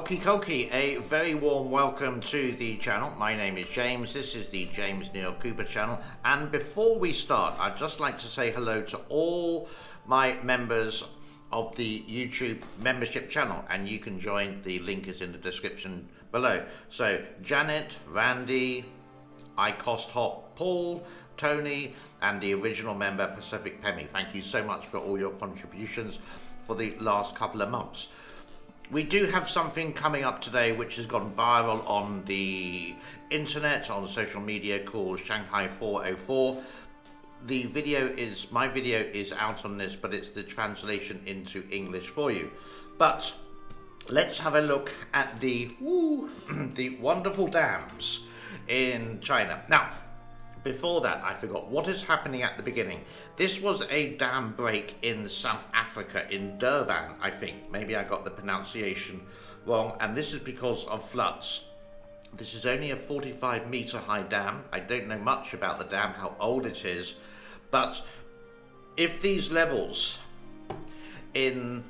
Okie dokie, a very warm welcome to the channel. My name is James, this is the James Neil Cooper channel, and before we start I'd just like to say hello to all my members of the YouTube membership channel, and you can join. The link is in the description below. So Janet, Randy, I Cost Hop, Paul, Tony, and the original member Pacific Pemmy, thank you so much for all your contributions for the last couple of months. We do have something coming up today which has gone viral on the internet, on social media, called Shanghai 404. My video is out on this, but it's the translation into English for you. But let's have a look at the wonderful dams in China. Now, before that, I forgot what is happening at the beginning. This was a dam break in South Africa, in Durban, I think. Maybe I got the pronunciation wrong, and this is because of floods. This is only a 45-meter high dam. I don't know much about the dam, how old it is, but if these levels on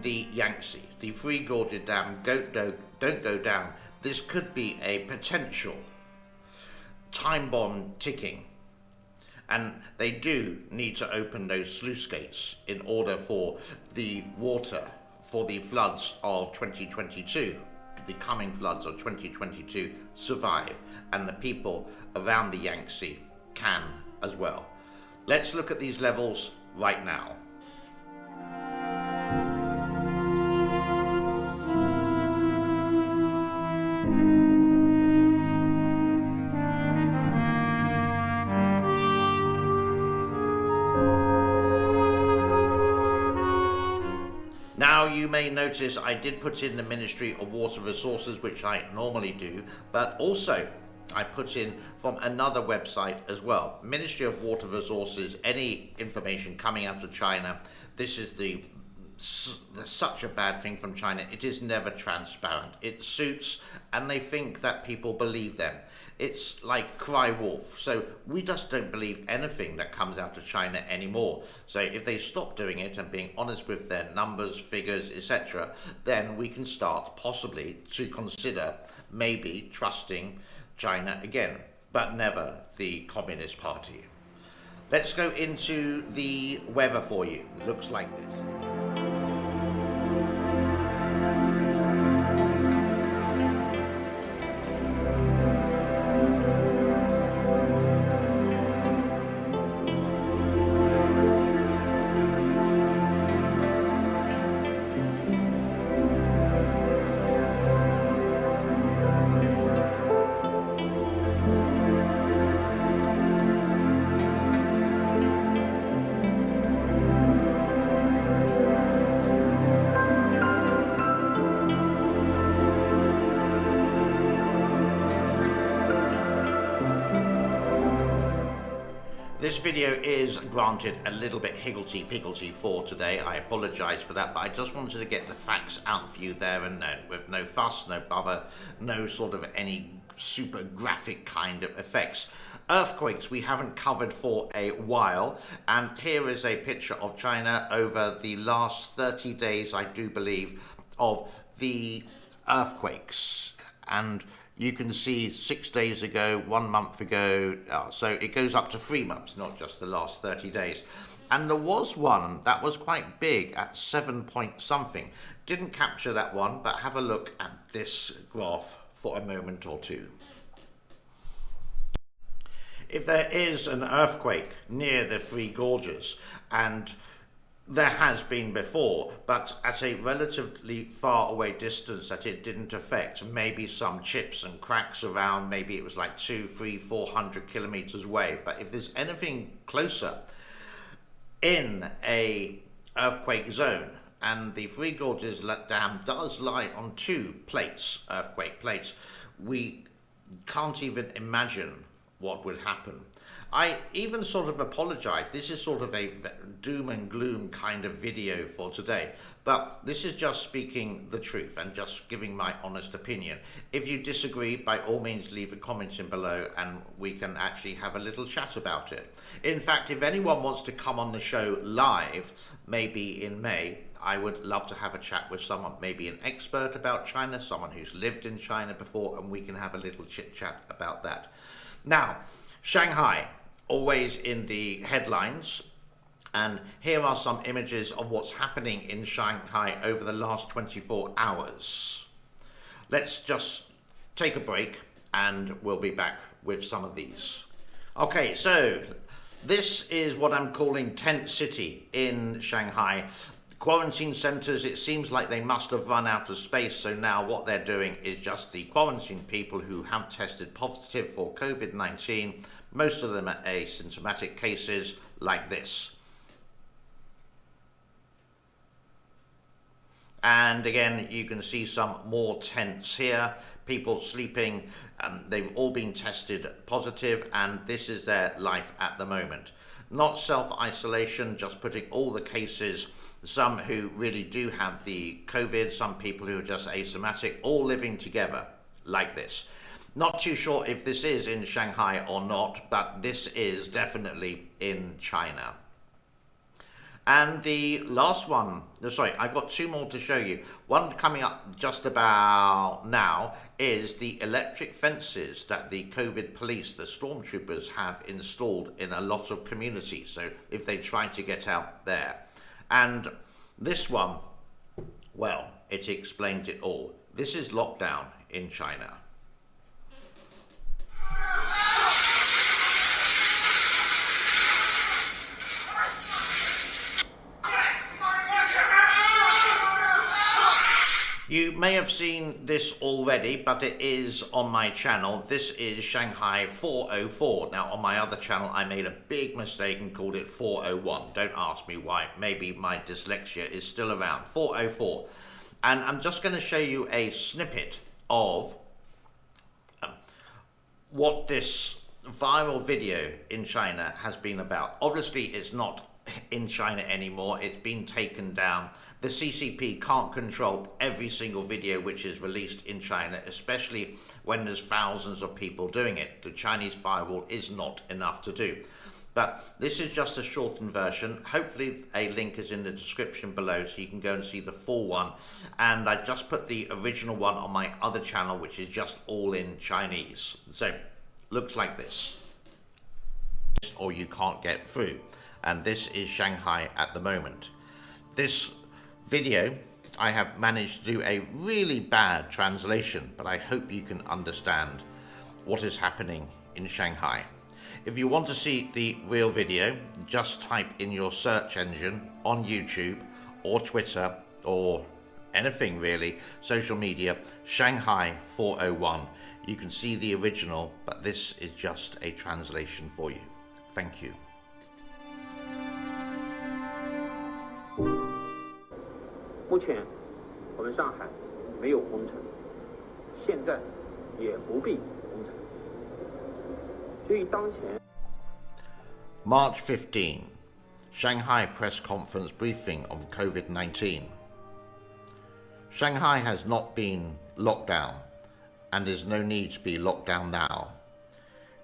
the Yangtze, the Three Gorges Dam, don't go down, this could be a potential time bomb ticking, and they do need to open those sluice gates in order for the water for the floods of 2022, the coming floods of 2022, survive, and the people around the Yangtze can as well. Let's look at these levels right now. Now you may notice I did put in the Ministry of Water Resources, which I normally do, but also I put in from another website as well. Ministry of Water Resources, any information coming out of China, this is such a bad thing from China. It is never transparent. It suits, and they think that people believe them. It's like cry wolf. So we just don't believe anything that comes out of China anymore. So if they stop doing it and being honest with their numbers, figures, etc., then we can start possibly to consider maybe trusting China again, but never the Communist Party. Let's go into the weather for you. It looks like this. This video is, granted, a little bit higgledy-piggledy for today. I apologise for that, but I just wanted to get the facts out for you there and then, with no fuss, no bother, no sort of any super graphic kind of effects. Earthquakes we haven't covered for a while, and here is a picture of China over the last 30 days, I do believe, of the earthquakes. And you can see 6 days ago, 1 month ago, so it goes up to 3 months, not just the last 30 days. And there was one that was quite big at 7 point something. Didn't capture that one, but have a look at this graph for a moment or two. If there is an earthquake near the Three Gorges, and there has been before, but at a relatively far away distance that it didn't affect, maybe some chips and cracks around, maybe it was like 200, 300, 400 kilometers away. But if there's anything closer in a earthquake zone, and the Three Gorges Dam does lie on two plates, earthquake plates, we can't even imagine what would happen. I even sort of apologize. This is sort of a doom and gloom kind of video for today, but this is just speaking the truth and just giving my honest opinion. If you disagree, by all means leave a comment in below and we can actually have a little chat about it. In fact, if anyone wants to come on the show live, maybe in May, I would love to have a chat with someone, maybe an expert about China, someone who's lived in China before, and we can have a little chit chat about that. Now, Shanghai, always in the headlines, and here are some images of what's happening in Shanghai over the last 24 hours. Let's just take a break and we'll be back with some of these. Okay, so this is what I'm calling Tent City in Shanghai. Quarantine centres, it seems like they must have run out of space, so now what they're doing is just the quarantine people who have tested positive for COVID-19. Most of them are asymptomatic cases like this. And again, you can see some more tents here, people sleeping, they've all been tested positive, and this is their life at the moment. Not self-isolation, just putting all the cases, some who really do have the COVID, some people who are just asymptomatic, all living together like this. Not too sure if this is in Shanghai or not, but this is definitely in China. And the last one, sorry, I've got two more to show you. One coming up just about now is the electric fences that the COVID police, the stormtroopers, have installed in a lot of communities. So if they try to get out there. And this one, well, it explains it all. This is lockdown in China. You may have seen this already, but it is on my channel. This is Shanghai 404. Now, on my other channel, I made a big mistake and called it 401. Don't ask me why. Maybe my dyslexia is still around. 404. And I'm just going to show you a snippet of what this viral video in China has been about. Obviously, it's not in China anymore. It's been taken down. The CCP can't control every single video which is released in China, especially when there's thousands of people doing it. The Chinese firewall is not enough to do. But this is just a shortened version. Hopefully a link is in the description below so you can go and see the full one. And I just put the original one on my other channel, which is just all in Chinese. So, looks like this. Or you can't get through. And this is Shanghai at the moment. This video, I have managed to do a really bad translation, but I hope you can understand what is happening in Shanghai. If you want to see the real video, just type in your search engine on YouTube or Twitter or anything really, social media, Shanghai 401. You can see the original, but this is just a translation for you. Thank you. 目前我们上海没有封城，现在也不必封城。所以当前 March 15, Shanghai press conference briefing on COVID-19. Shanghai has not been locked down and is no need to be locked down now.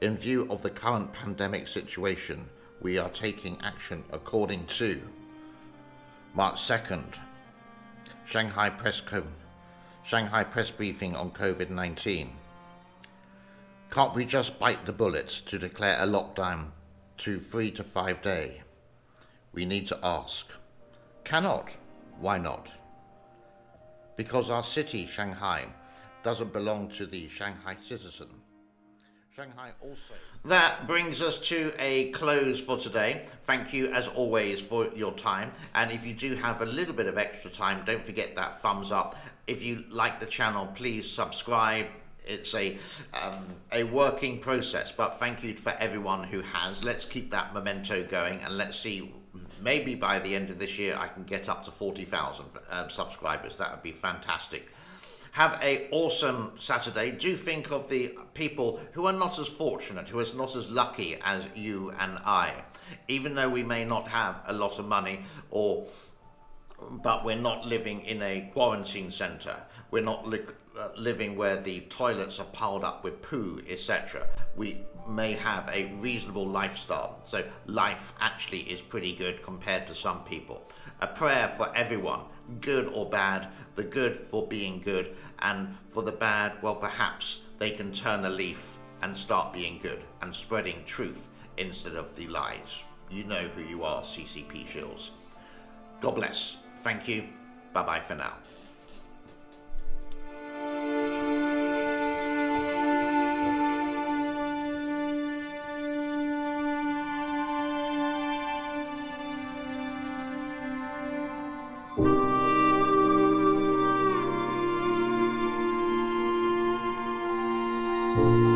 In view of the current pandemic situation, we are taking action according to March 2nd, Shanghai press briefing on COVID-19. Can't we just bite the bullet to declare a lockdown to 3 to 5 days? We need to ask. Cannot. Why not? Because our city, Shanghai, doesn't belong to the Shanghai citizen. Shanghai also. That brings us to a close for today. Thank you as always for your time, and if you do have a little bit of extra time, don't forget that thumbs up. If you like the channel, please subscribe. It's a working process, but thank you for everyone who has. Let's keep that memento going, and let's see, maybe by the end of this year I can get up to 40,000 subscribers. That would be fantastic. Have a awesome Saturday. Do think of the people who are not as fortunate, who are not as lucky as you and I. Even though we may not have a lot of money, but we're not living in a quarantine centre. We're not living where the toilets are piled up with poo, etc. We may have a reasonable lifestyle. So life actually is pretty good compared to some people. A prayer for everyone, good or bad, the good for being good, and for the bad, well, perhaps they can turn a leaf and start being good and spreading truth instead of the lies. You know who you are, CCP Shills. God bless. Thank you. Bye-bye for now. Thank you.